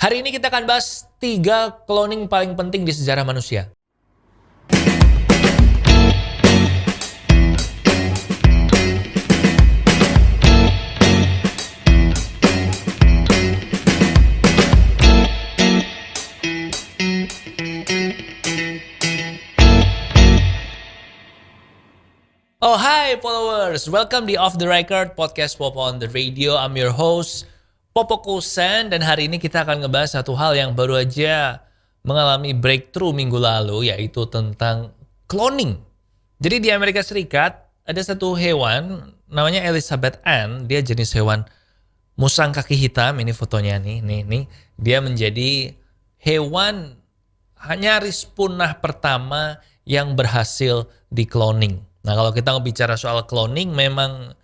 Hari ini kita akan bahas 3 cloning paling penting di sejarah manusia. Oh hi followers, welcome di Off the Record podcast Popo on the Radio. I'm your host Popo Kusen, dan hari ini kita akan ngebahas satu hal yang baru aja mengalami breakthrough minggu lalu, yaitu tentang cloning. Jadi di Amerika Serikat ada satu hewan namanya Elizabeth Ann. Dia jenis hewan musang kaki hitam. Ini fotonya nih. Dia menjadi hewan nyaris punah pertama yang berhasil di cloning. Nah, kalau kita bicara soal cloning, memang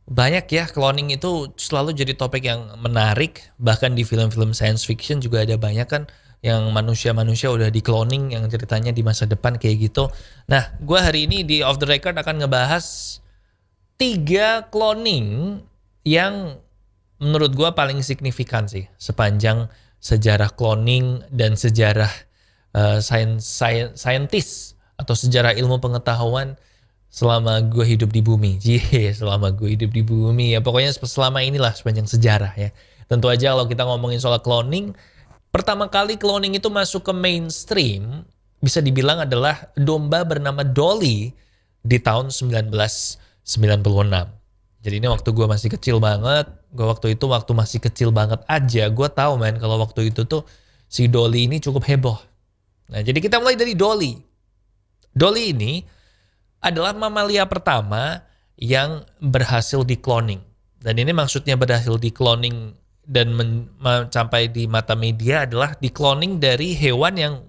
banyak ya. Cloning itu selalu jadi topik yang menarik. Bahkan di film-film science fiction juga ada banyak kan yang manusia-manusia udah di cloning, yang ceritanya di masa depan kayak gitu. Nah, gue hari ini di Off the Record akan ngebahas 3 cloning yang menurut gue paling signifikan sih sepanjang sejarah cloning dan sejarah saintis atau sejarah ilmu pengetahuan selama gue hidup di bumi. Selama gue hidup di bumi ya, pokoknya selama inilah sepanjang sejarah ya. Tentu aja kalau kita ngomongin soal cloning, pertama kali cloning itu masuk ke mainstream bisa dibilang adalah domba bernama Dolly di tahun 1996. Jadi ini waktu gue masih kecil banget. Waktu masih kecil banget aja gue tahu kalau waktu itu tuh si Dolly ini cukup heboh. Nah, jadi kita mulai dari Dolly. Dolly ini adalah mamalia pertama yang berhasil di cloning. Dan ini maksudnya berhasil di cloning dan sampai di mata media adalah di cloning dari hewan yang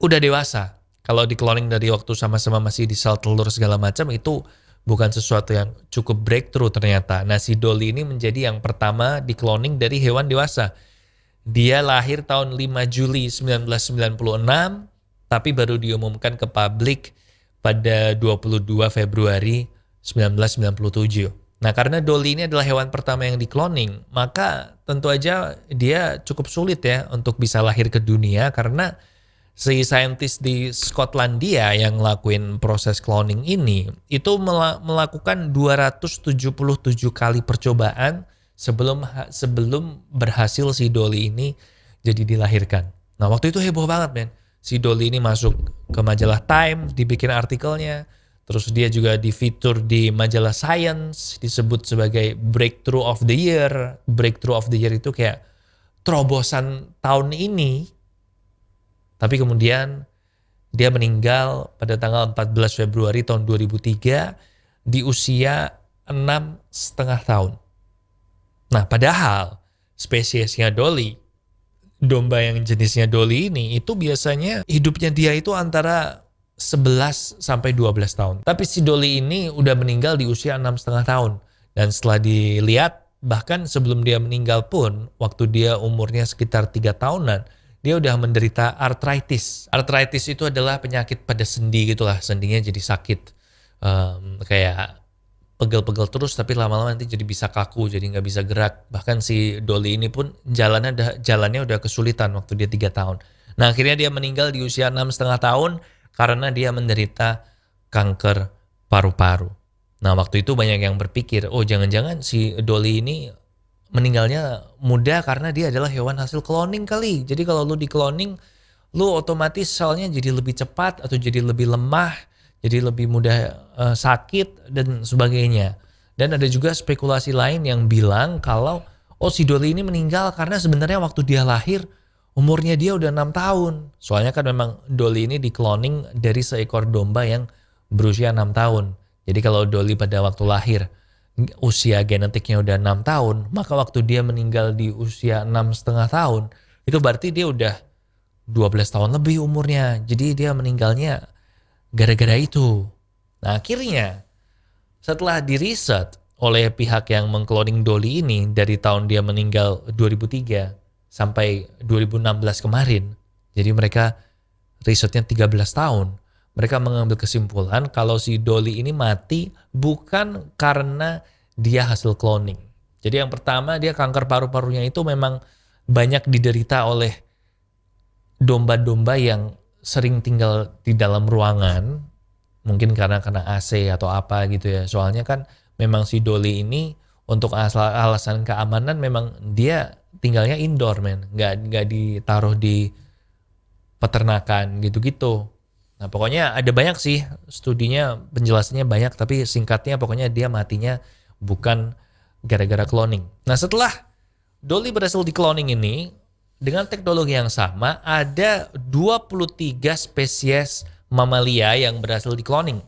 udah dewasa. Kalau di cloning dari waktu sama-sama masih di sel telur segala macam, itu bukan sesuatu yang cukup breakthrough ternyata. Nah, si Dolly ini menjadi yang pertama di cloning dari hewan dewasa. Dia lahir tahun 5 Juli 1996, tapi baru diumumkan ke publik pada 22 Februari 1997. Nah, karena Dolly ini adalah hewan pertama yang di-cloning, maka tentu aja dia cukup sulit ya untuk bisa lahir ke dunia, karena si saintis di Skotlandia yang ngelakuin proses cloning ini itu melakukan 277 kali percobaan sebelum berhasil si Dolly ini jadi dilahirkan. Nah, waktu itu heboh banget, men. Si Dolly ini masuk ke majalah Time, dibikin artikelnya. Terus dia juga di-feature di majalah Science, disebut sebagai Breakthrough of the Year. Breakthrough of the Year itu kayak terobosan tahun ini. Tapi kemudian dia meninggal pada tanggal 14 Februari tahun 2003 di usia 6,5 tahun. Nah, padahal spesiesnya Dolly, domba yang jenisnya Dolly ini, itu biasanya hidupnya dia itu antara 11 sampai 12 tahun. Tapi si Dolly ini udah meninggal di usia 6,5 tahun. Dan setelah dilihat, bahkan sebelum dia meninggal pun, waktu dia umurnya sekitar 3 tahunan, dia udah menderita arthritis. Arthritis itu adalah penyakit pada sendi gitulah. Sendinya jadi sakit. Kayak pegel-pegel terus, tapi lama-lama nanti jadi bisa kaku, jadi nggak bisa gerak. Bahkan si Dolly ini pun jalannya udah kesulitan waktu dia 3 tahun. Nah, akhirnya dia meninggal di usia 6,5 tahun karena dia menderita kanker paru-paru. Nah, waktu itu banyak yang berpikir, oh jangan-jangan si Dolly ini meninggalnya muda karena dia adalah hewan hasil cloning kali. Jadi kalau lu di cloning, lu otomatis selnya jadi lebih cepat atau jadi lebih lemah, jadi lebih mudah sakit dan sebagainya. Dan ada juga spekulasi lain yang bilang kalau si Dolly ini meninggal karena sebenarnya waktu dia lahir umurnya dia udah 6 tahun. Soalnya kan memang Dolly ini di-cloning dari seekor domba yang berusia 6 tahun. Jadi kalau Dolly pada waktu lahir usia genetiknya udah 6 tahun, maka waktu dia meninggal di usia 6,5 tahun, itu berarti dia udah 12 tahun lebih umurnya. Jadi dia meninggalnya gara-gara itu. Nah, akhirnya setelah diriset oleh pihak yang mengcloning Dolly ini dari tahun dia meninggal 2003 sampai 2016 kemarin, jadi mereka risetnya 13 tahun, mereka mengambil kesimpulan kalau si Dolly ini mati bukan karena dia hasil cloning. Jadi yang pertama, dia kanker paru-parunya itu memang banyak diderita oleh domba-domba yang sering tinggal di dalam ruangan, mungkin karena kena AC atau apa gitu ya. Soalnya kan memang si Dolly ini untuk alasan keamanan memang dia tinggalnya indoor men, nggak ditaruh di peternakan gitu-gitu. Nah pokoknya ada banyak sih studinya, penjelasannya banyak, tapi singkatnya pokoknya dia matinya bukan gara-gara cloning. Nah setelah Dolly berhasil di cloning ini, dengan teknologi yang sama ada 23 spesies mamalia yang berhasil di cloning.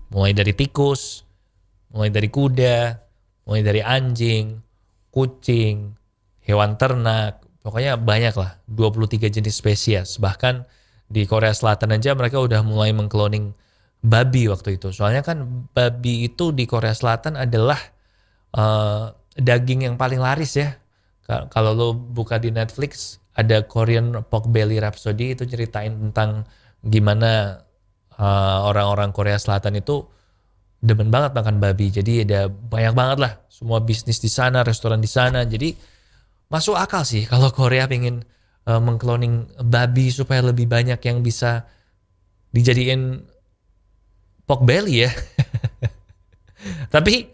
Mulai dari tikus, mulai dari kuda, mulai dari anjing, kucing, hewan ternak, pokoknya banyak lah, 23 jenis spesies. Bahkan di Korea Selatan aja mereka udah mulai mengkloning babi waktu itu. Soalnya kan babi itu di Korea Selatan adalah daging yang paling laris ya. Kalau lo buka di Netflix, ada Korean Pork Belly Rhapsody, itu ceritain tentang gimana orang-orang Korea Selatan itu demen banget makan babi. Jadi ada banyak banget lah semua bisnis di sana, restoran di sana. Jadi masuk akal sih kalau Korea pengen mengkloning babi supaya lebih banyak yang bisa dijadiin pork belly ya. Tapi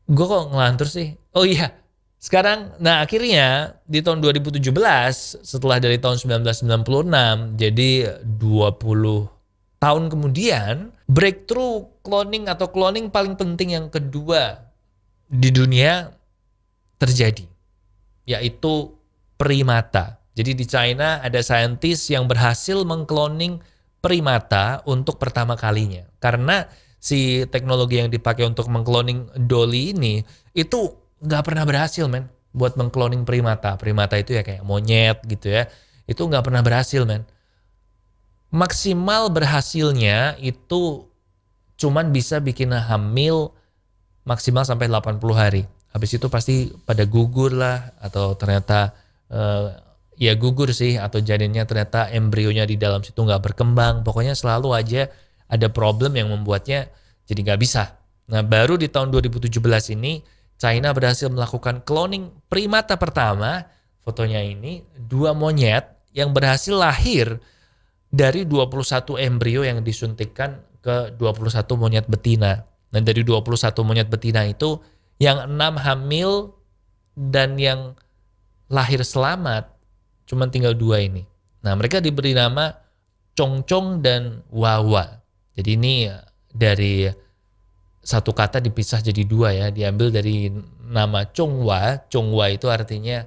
gue kok ngelantur sih. Oh iya, sekarang, nah akhirnya di tahun 2017 setelah dari tahun 1996, jadi 20 tahun kemudian, breakthrough cloning atau cloning paling penting yang kedua di dunia terjadi, yaitu primata. Jadi di China ada saintis yang berhasil mengkloning primata untuk pertama kalinya. Karena si teknologi yang dipakai untuk mengkloning Dolly ini itu nggak pernah berhasil men buat mengkloning primata. Primata itu ya kayak monyet gitu ya. Itu nggak pernah berhasil men. Maksimal berhasilnya itu cuman bisa bikin hamil maksimal sampai 80 hari. Habis itu pasti pada gugur lah, atau ternyata ya gugur sih, atau janinnya ternyata embrionya di dalam situ nggak berkembang. Pokoknya selalu aja ada problem yang membuatnya jadi nggak bisa. Nah baru di tahun 2017 ini China berhasil melakukan cloning primata pertama. Fotonya ini 2 monyet yang berhasil lahir dari 21 embrio yang disuntikkan ke 21 monyet betina. Dan dari 21 monyet betina itu yang 6 hamil dan yang lahir selamat cuma tinggal 2 ini. Nah mereka diberi nama Chongchong dan Wawa. Jadi ini dari satu kata dipisah jadi 2 ya. Diambil dari nama Chonghua. Chonghua itu artinya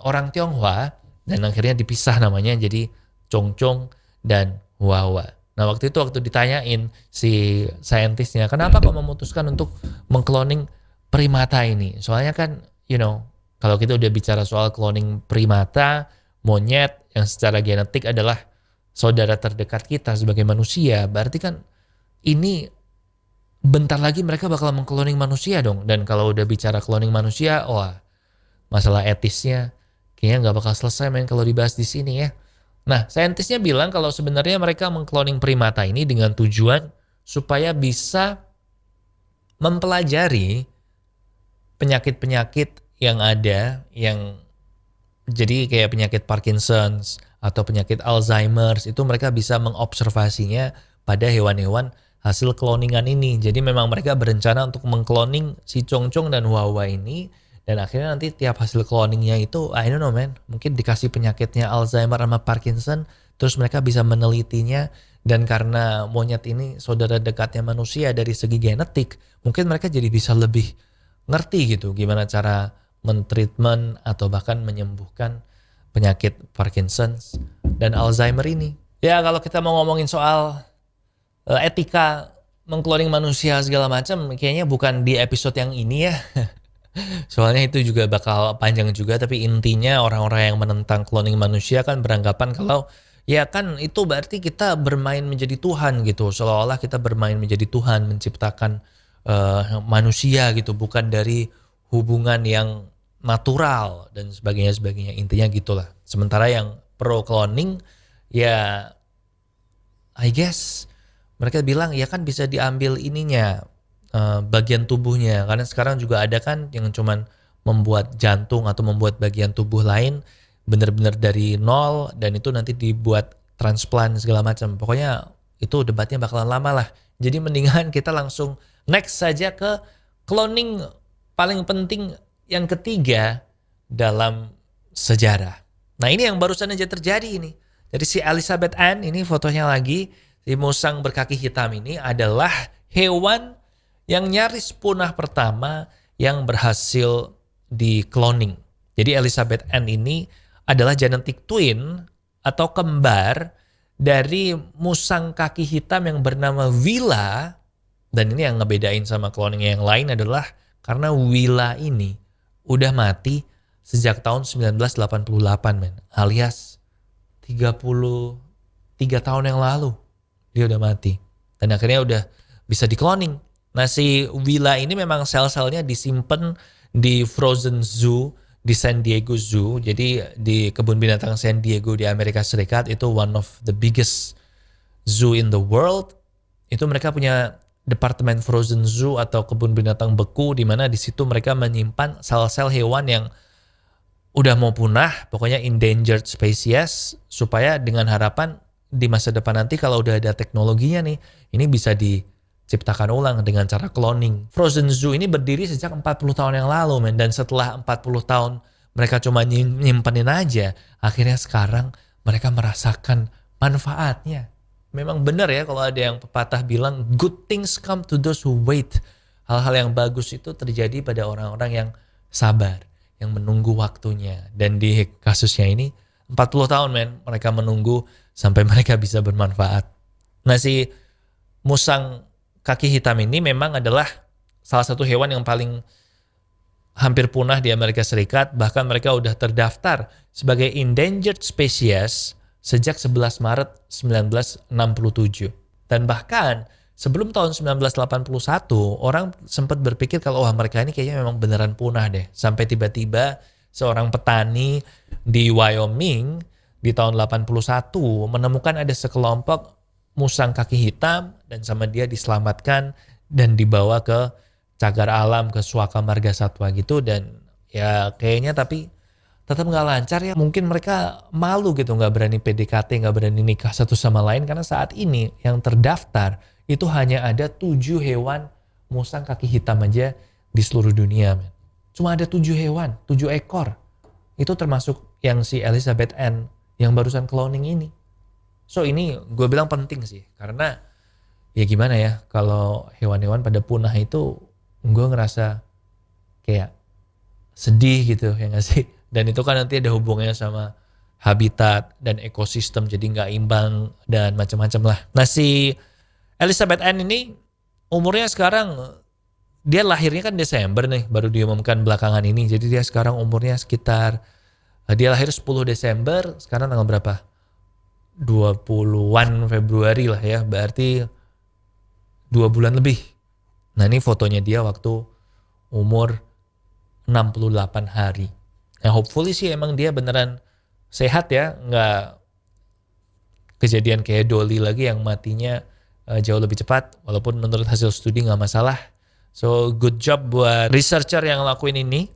orang Tionghoa. Dan akhirnya dipisah namanya jadi Chongchong dan Wawa. Nah waktu itu waktu ditanyain si saintisnya, kenapa kok memutuskan untuk mengkloning primata ini? Soalnya kan kalau kita udah bicara soal cloning primata, monyet yang secara genetik adalah saudara terdekat kita sebagai manusia, berarti kan ini bentar lagi mereka bakal mengkloning manusia dong. Dan kalau udah bicara cloning manusia, wah masalah etisnya kayaknya nggak bakal selesai main kalau dibahas di sini ya. Nah, saintisnya bilang kalau sebenarnya mereka mengkloning primata ini dengan tujuan supaya bisa mempelajari penyakit-penyakit yang ada, yang jadi kayak penyakit Parkinson's atau penyakit Alzheimer's, itu mereka bisa mengobservasinya pada hewan-hewan hasil cloningan ini. Jadi memang mereka berencana untuk mengkloning si Chongchong dan Wawa ini, dan akhirnya nanti tiap hasil cloningnya itu, I don't know man, mungkin dikasih penyakitnya Alzheimer sama Parkinson, terus mereka bisa menelitinya, dan karena monyet ini saudara dekatnya manusia dari segi genetik, mungkin mereka jadi bisa lebih ngerti gitu gimana cara mentreatment atau bahkan menyembuhkan penyakit Parkinson's dan Alzheimer ini. Ya kalau kita mau ngomongin soal etika mengkloning manusia segala macam, kayaknya bukan di episode yang ini ya. Soalnya itu juga bakal panjang juga, tapi intinya orang-orang yang menentang cloning manusia kan beranggapan kalau ya kan itu berarti kita bermain menjadi Tuhan gitu. Seolah-olah kita bermain menjadi Tuhan, menciptakan manusia gitu, bukan dari hubungan yang natural dan sebagainya. Intinya gitulah. Sementara yang pro cloning ya I guess mereka bilang ya kan bisa diambil ininya, bagian tubuhnya, karena sekarang juga ada kan yang cuman membuat jantung atau membuat bagian tubuh lain benar-benar dari nol dan itu nanti dibuat transplant segala macam. Pokoknya itu debatnya bakalan lama lah. Jadi mendingan kita langsung next saja ke cloning paling penting yang ketiga dalam sejarah. Nah ini yang barusan aja terjadi ini. Jadi si Elizabeth Ann, ini fotonya lagi, si musang berkaki hitam ini adalah hewan yang nyaris punah pertama yang berhasil di cloning. Jadi Elizabeth Ann ini adalah genetic twin atau kembar dari musang kaki hitam yang bernama Willa. Dan ini yang ngebedain sama cloning yang lain adalah karena Willa ini udah mati sejak tahun 1988 men, alias 33 tahun yang lalu dia udah mati. Dan akhirnya udah bisa di-cloning. Nah si Willa ini memang sel-selnya disimpan di Frozen Zoo di San Diego Zoo. Jadi di kebun binatang San Diego di Amerika Serikat itu one of the biggest zoo in the world. Itu mereka punya departemen Frozen Zoo atau kebun binatang beku di mana di situ mereka menyimpan sel-sel hewan yang udah mau punah, pokoknya endangered species, supaya dengan harapan di masa depan nanti kalau udah ada teknologinya nih, ini bisa diciptakan ulang dengan cara cloning. Frozen Zoo ini berdiri sejak 40 tahun yang lalu, men. Dan setelah 40 tahun mereka cuma nyimpenin aja, akhirnya sekarang mereka merasakan manfaatnya. Memang benar ya kalau ada yang pepatah bilang, good things come to those who wait. Hal-hal yang bagus itu terjadi pada orang-orang yang sabar, yang menunggu waktunya. Dan di kasusnya ini 40 tahun men mereka menunggu sampai mereka bisa bermanfaat. Nah si musang kaki hitam ini memang adalah salah satu hewan yang paling hampir punah di Amerika Serikat. Bahkan mereka udah terdaftar sebagai endangered species sejak 11 Maret 1967. Dan bahkan sebelum tahun 1981, orang sempat berpikir kalau wah mereka ini kayaknya memang beneran punah deh. Sampai tiba-tiba seorang petani di Wyoming di tahun 81 menemukan ada sekelompok musang kaki hitam dan sama dia diselamatkan dan dibawa ke cagar alam, ke Suaka Marga Satwa gitu. Dan ya kayaknya tapi tetap nggak lancar ya. Mungkin mereka malu gitu, nggak berani PDKT, nggak berani nikah satu sama lain. Karena saat ini yang terdaftar itu hanya ada 7 hewan musang kaki hitam aja di seluruh dunia. Men. Cuma ada 7 hewan, 7 ekor. Itu termasuk yang si Elizabeth Ann yang barusan cloning ini. So ini gue bilang penting sih. Karena ya gimana ya, kalau hewan-hewan pada punah itu gue ngerasa kayak sedih gitu ya gak sih. Dan itu kan nanti ada hubungannya sama habitat dan ekosistem, jadi nggak imbang dan macam-macam lah. Nah si Elizabeth Ann ini umurnya sekarang, dia lahirnya kan Desember nih, baru diumumkan belakangan ini. Jadi dia sekarang umurnya sekitar, dia lahir 10 Desember, sekarang tanggal berapa? 20-an Februari lah ya, berarti 2 bulan lebih. Nah ini fotonya dia waktu umur 68 hari. Nah hopefully sih emang dia beneran sehat ya, nggak kejadian kayak Dolly lagi yang matinya jauh lebih cepat, walaupun menurut hasil studi nggak masalah. So good job buat researcher yang ngelakuin ini,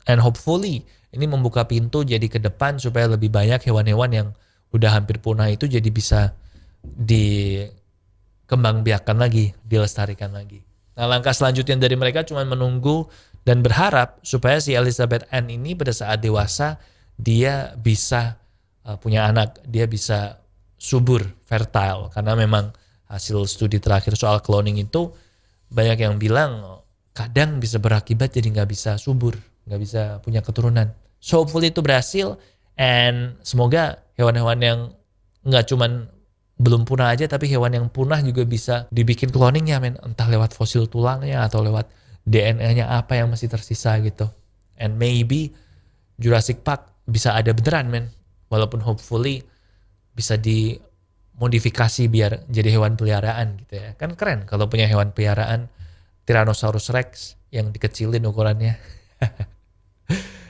and hopefully ini membuka pintu jadi ke depan supaya lebih banyak hewan-hewan yang udah hampir punah itu jadi bisa dikembangbiakan lagi, dilestarikan lagi. Nah langkah selanjutnya dari mereka cuma menunggu dan berharap supaya si Elizabeth Ann ini pada saat dewasa dia bisa punya anak, dia bisa subur, fertile. Karena memang hasil studi terakhir soal cloning itu banyak yang bilang kadang bisa berakibat jadi nggak bisa subur, nggak bisa punya keturunan. So hopefully itu berhasil, and semoga hewan-hewan yang nggak cuman belum punah aja, tapi hewan yang punah juga bisa dibikin cloningnya men, entah lewat fosil tulangnya atau lewat DNA-nya apa yang masih tersisa gitu. And maybe Jurassic Park bisa ada beneran men, walaupun hopefully bisa dimodifikasi biar jadi hewan peliharaan gitu ya. Kan keren kalau punya hewan peliharaan Tyrannosaurus Rex yang dikecilin ukurannya.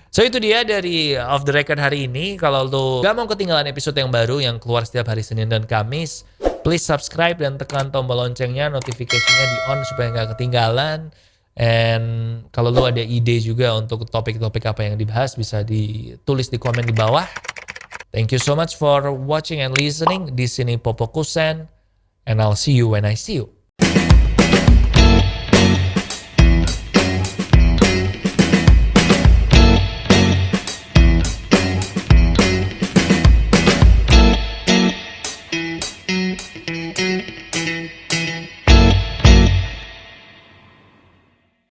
So itu dia dari Off The Record hari ini. Kalau lo gak mau ketinggalan episode yang baru yang keluar setiap hari Senin dan Kamis, please subscribe dan tekan tombol loncengnya, notifikasinya di on supaya gak ketinggalan. And kalau lu ada ide juga untuk topik-topik apa yang dibahas, bisa ditulis di komen di bawah. Thank you so much for watching and listening. Di sini Popo Kusen, and I'll see you when I see you.